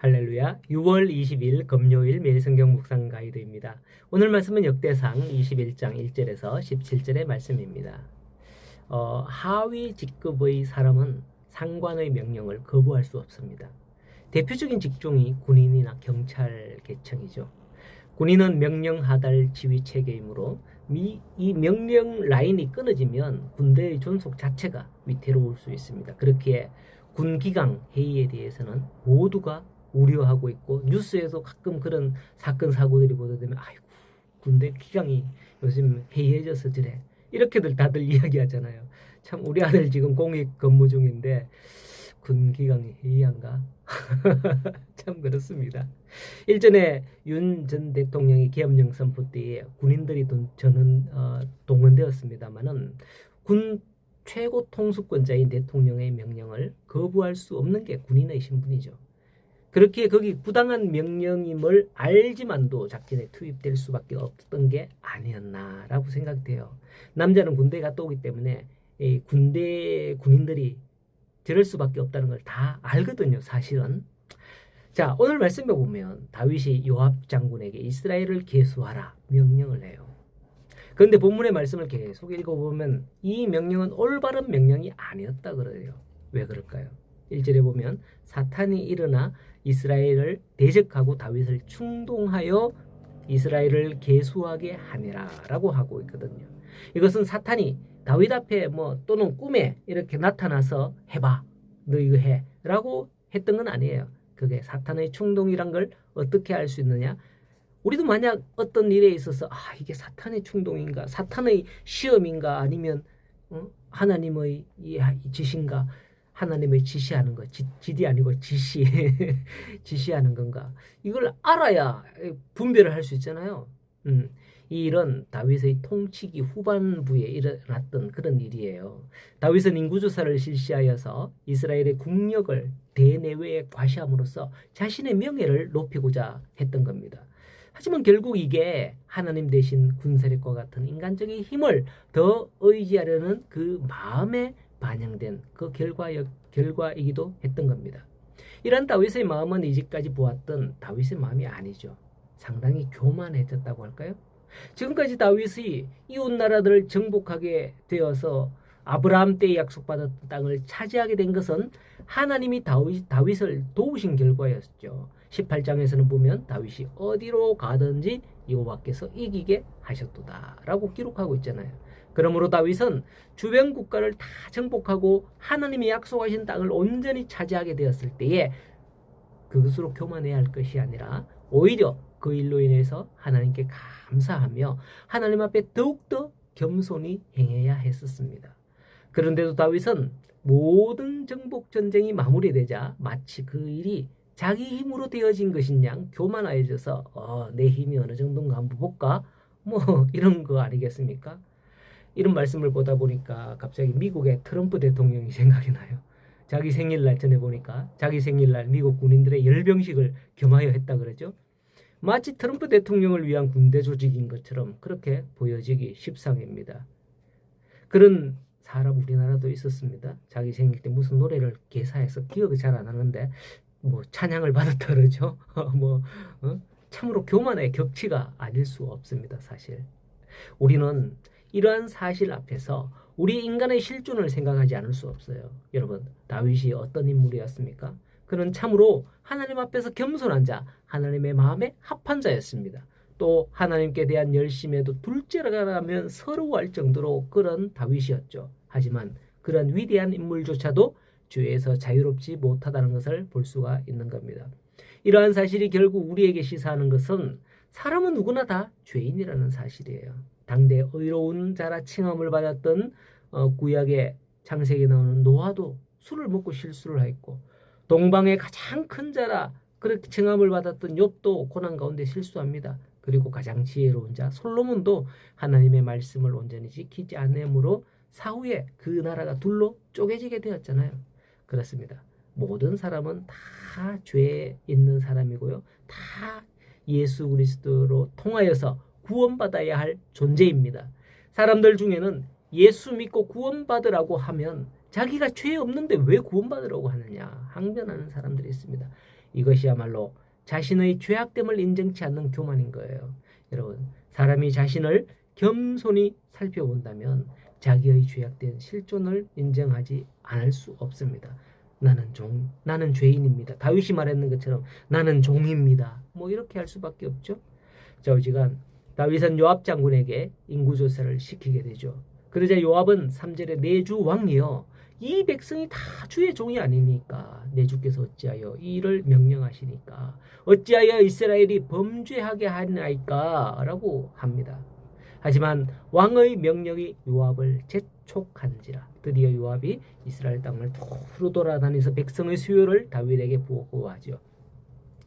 할렐루야. 6월 20일 금요일 매일 성경 묵상 가이드입니다. 오늘 말씀은 역대상 21장 1절에서 17절의 말씀입니다. 하위 직급의 사람은 상관의 명령을 거부할 수 없습니다. 대표적인 직종이 군인이나 경찰 계층이죠. 군인은 명령하달 지휘 체계이므로 이 명령 라인이 끊어지면 군대의 존속 자체가 위태로울 수 있습니다. 그렇기에 군기강 회의에 대해서는 모두가 우려하고 있고, 뉴스에도 가끔 그런 사건 사고들이 보도되면 아이고 군대 기강이 요즘 해이해져서 저래, 이렇게들 다들 이야기하잖아요. 참 우리 아들 지금 공익 근무 중인데 군 기강이 해이한가? 참 그렇습니다. 일전에 윤 전 대통령이 계엄령 선포 때에 군인들이 저는 동원되었습니다만은 군 최고 통수권자인 대통령의 명령을 거부할 수 없는 게 군인의 신분이죠. 그렇게 거기 부당한 명령임을 알지만도 작전에 투입될 수밖에 없던 게 아니었나라고 생각돼요. 남자는 군대에 갔다 오기 때문에 군인들이 저럴 수밖에 없다는 걸 다 알거든요, 사실은. 자, 오늘 말씀에 보면 다윗이 요압 장군에게 이스라엘을 계수하라 명령을 해요. 그런데 본문의 말씀을 계속 읽어보면 이 명령은 올바른 명령이 아니었다 그래요. 왜 그럴까요? 1절에 보면 사탄이 일어나 이스라엘을 대적하고 다윗을 충동하여 이스라엘을 계수하게 하니라 라고 하고 있거든요. 이것은 사탄이 다윗 앞에 또는 꿈에 이렇게 나타나서 해봐, 너 이거 해 라고 했던 건 아니에요. 그게 사탄의 충동이란 걸 어떻게 알 수 있느냐? 우리도 만약 어떤 일에 있어서 이게 사탄의 충동인가, 사탄의 시험인가, 아니면 하나님의 지시인가, 하나님의 지시하는 거, 지디 아니고 지시하는 건가, 이걸 알아야 분별을 할 수 있잖아요. 이 일은 다윗의 통치기 후반부에 일어났던 그런 일이에요. 다윗은 인구조사를 실시하여서 이스라엘의 국력을 대내외에 과시함으로써 자신의 명예를 높이고자 했던 겁니다. 하지만 결국 이게 하나님 대신 군사력과 같은 인간적인 힘을 더 의지하려는 그 마음에 반영된 그 결과이기도 했던 겁니다. 이런 다윗의 마음은 이제까지 보았던 다윗의 마음이 아니죠. 상당히 교만해졌다고 할까요? 지금까지 다윗이 이웃 나라들을 정복하게 되어서 아브라함 때 약속받았던 땅을 차지하게 된 것은 하나님이 다윗을 도우신 결과였죠. 18장에서는 보면 다윗이 어디로 가든지 여호와께서 이기게 하셨도다 라고 기록하고 있잖아요. 그러므로 다윗은 주변 국가를 다 정복하고 하나님이 약속하신 땅을 온전히 차지하게 되었을 때에 그것으로 교만해야 할 것이 아니라 오히려 그 일로 인해서 하나님께 감사하며 하나님 앞에 더욱더 겸손히 행해야 했었습니다. 그런데도 다윗은 모든 정복 전쟁이 마무리되자 마치 그 일이 자기 힘으로 되어진 것인 양 교만해져서 내 힘이 어느 정도인가 한번 볼까? 이런 거 아니겠습니까? 이런 말씀을 보다 보니까 갑자기 미국의 트럼프 대통령이 생각이 나요. 자기 생일날 전에 보니까 자기 생일날 미국 군인들의 열병식을 겸하여 했다 그러죠. 마치 트럼프 대통령을 위한 군대 조직인 것처럼 그렇게 보여지기 십상입니다. 그런 사람 우리나라도 있었습니다. 자기 생일 때 무슨 노래를 개사해서 기억이 잘 안 나는데 찬양을 받았다 그러죠. 참으로 교만의 격치가 아닐 수 없습니다. 사실 우리는 이러한 사실 앞에서 우리 인간의 실존을 생각하지 않을 수 없어요. 여러분, 다윗이 어떤 인물이었습니까? 그는 참으로 하나님 앞에서 겸손한 자, 하나님의 마음에 합한 자였습니다. 또 하나님께 대한 열심에도 둘째라면 서러워할 정도로 그런 다윗이었죠. 하지만 그런 위대한 인물조차도 죄에서 자유롭지 못하다는 것을 볼 수가 있는 겁니다. 이러한 사실이 결국 우리에게 시사하는 것은 사람은 누구나 다 죄인이라는 사실이에요. 당대 의로운 자라 칭함을 받았던 구약의 창세기에 나오는 노아도 술을 먹고 실수를 했고, 동방의 가장 큰 자라 그렇게 칭함을 받았던 욥도 고난 가운데 실수합니다. 그리고 가장 지혜로운 자 솔로몬도 하나님의 말씀을 온전히 지키지 않으므로 사후에 그 나라가 둘로 쪼개지게 되었잖아요. 그렇습니다. 모든 사람은 다 죄에 있는 사람이고요. 다 예수 그리스도로 통하여서 구원받아야 할 존재입니다. 사람들 중에는 예수 믿고 구원받으라고 하면 자기가 죄 없는데 왜 구원받으라고 하느냐 항변하는 사람들이 있습니다. 이것이야말로 자신의 죄악됨을 인정치 않는 교만인 거예요. 여러분, 사람이 자신을 겸손히 살펴본다면 자기의 죄악된 실존을 인정하지 않을 수 없습니다. 나는 죄인입니다. 다윗이 말했는 것처럼 나는 종입니다. 뭐 이렇게 할 수밖에 없죠. 자, 어지간 다윗은 요압 장군에게 인구조사를 시키게 되죠. 그러자 요압은 3절에 내 주 왕이여 이 백성이 다 주의 종이 아니니까 내 주께서 어찌하여 이 일을 명령하시니까 어찌하여 이스라엘이 범죄하게 하나이까 라고 합니다. 하지만 왕의 명령이 요압을 재촉한지라 드디어 요압이 이스라엘 땅을 두루 돌아다니면서 백성의 수요를 다윗에게 보고하죠.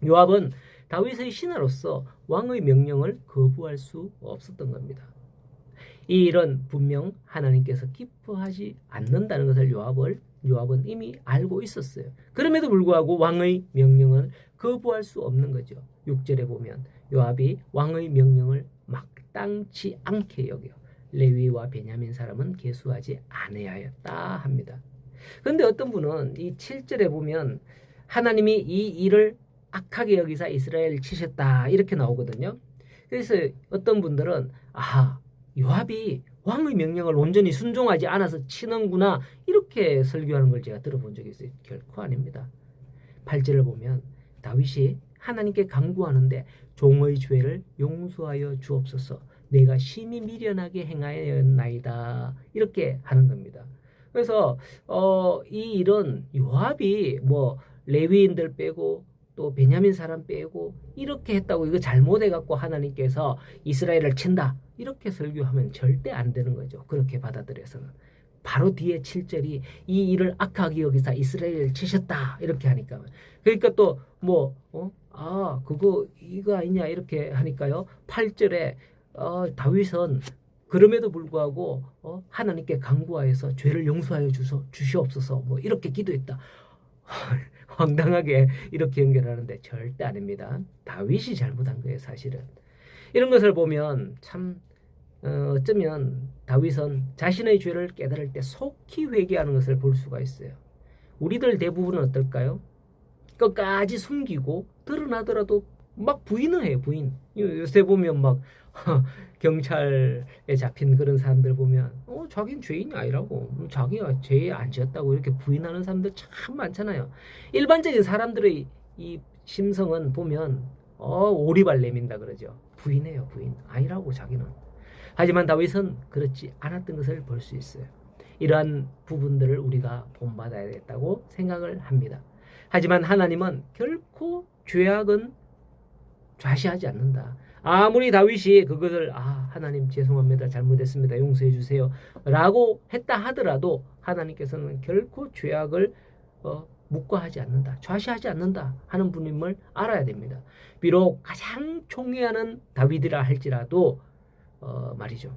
요압은 다윗의 신하로서 왕의 명령을 거부할 수 없었던 겁니다. 이 일은 분명 하나님께서 기뻐하지 않는다는 것을 요압은 이미 알고 있었어요. 그럼에도 불구하고 왕의 명령을 거부할 수 없는 거죠. 6절에 보면 요압이 왕의 명령을 마땅치 않게 여겨 레위와 베냐민 사람은 계수하지 아니하였다 합니다. 그런데 어떤 분은 이 7절에 보면 하나님이 이 일을 악하게 여기사 이스라엘을 치셨다 이렇게 나오거든요. 그래서 어떤 분들은 요압이 왕의 명령을 온전히 순종하지 않아서 치는구나 이렇게 설교하는 걸 제가 들어본 적이 있어요. 결코 아닙니다. 8절을 보면 다윗이 하나님께 간구하는데 종의 죄를 용서하여 주옵소서 내가 심히 미련하게 행하였나이다 이렇게 하는 겁니다. 그래서 이 일은 요압이 뭐 레위인들 빼고 또 베냐민 사람 빼고 이렇게 했다고 이거 잘못해갖고 하나님께서 이스라엘을 친다 이렇게 설교하면 절대 안 되는 거죠. 그렇게 받아들여서는. 바로 뒤에 7절이 이 일을 악하게 여기사 이스라엘을 치셨다 이렇게 하니까 그러니까 또 그거 이거 아니냐 이렇게 하니까요. 8절에 다윗은 그럼에도 불구하고 하나님께 간구하여서 죄를 용서하여 주시옵소서 뭐 이렇게 기도했다. 황당하게 이렇게 연결하는데 절대 아닙니다. 다윗이 잘못한 거예요, 사실은. 이런 것을 보면 참 어쩌면 다윗은 자신의 죄를 깨달을 때 속히 회개하는 것을 볼 수가 있어요. 우리들 대부분은 어떨까요? 끝까지 숨기고 드러나더라도 막 부인을 해요, 부인. 요새 보면 막 경찰에 잡힌 그런 사람들 보면 자기는 죄인이 아니라고 자기가 죄에 안 지었다고 이렇게 부인하는 사람들 참 많잖아요. 일반적인 사람들의 이 심성은 보면 오리발 내민다 그러죠. 부인해요, 부인. 아니라고 자기는. 하지만 다윗은 그렇지 않았던 것을 볼 수 있어요. 이러한 부분들을 우리가 본받아야겠다고 생각을 합니다. 하지만 하나님은 결코 죄악은 좌시하지 않는다. 아무리 다윗이 그것을 하나님 죄송합니다. 잘못했습니다. 용서해 주세요. 라고 했다 하더라도 하나님께서는 결코 죄악을 묵과하지 않는다. 좌시하지 않는다 하는 분임을 알아야 됩니다. 비록 가장 총애하는 다윗이라 할지라도 말이죠.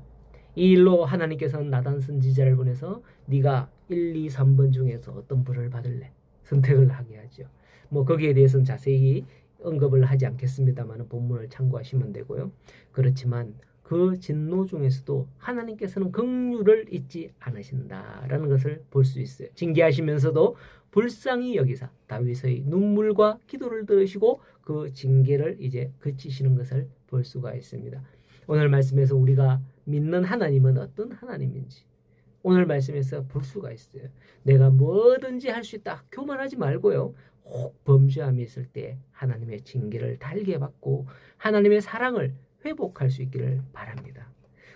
이 일로 하나님께서는 나단 선지자를 보내서 네가 1, 2, 3번 중에서 어떤 벌을 받을래? 선택을 하게 하죠. 뭐 거기에 대해서는 자세히 언급을 하지 않겠습니다만 본문을 참고하시면 되고요. 그렇지만 그 진노 중에서도 하나님께서는 긍휼을 잊지 않으신다라는 것을 볼 수 있어요. 징계하시면서도 불쌍히 여기사 다윗의 눈물과 기도를 들으시고 그 징계를 이제 그치시는 것을 볼 수가 있습니다. 오늘 말씀에서 우리가 믿는 하나님은 어떤 하나님인지 오늘 말씀에서 볼 수가 있어요. 내가 뭐든지 할 수 있다. 교만하지 말고요. 혹 범죄함이 있을 때 하나님의 징계를 달게 받고 하나님의 사랑을 회복할 수 있기를 바랍니다.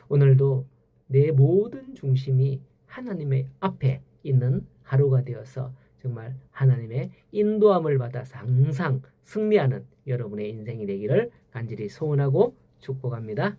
오늘도 내 모든 중심이 하나님의 앞에 있는 하루가 되어서 정말 하나님의 인도함을 받아서 항상 승리하는 여러분의 인생이 되기를 간절히 소원하고 축복합니다.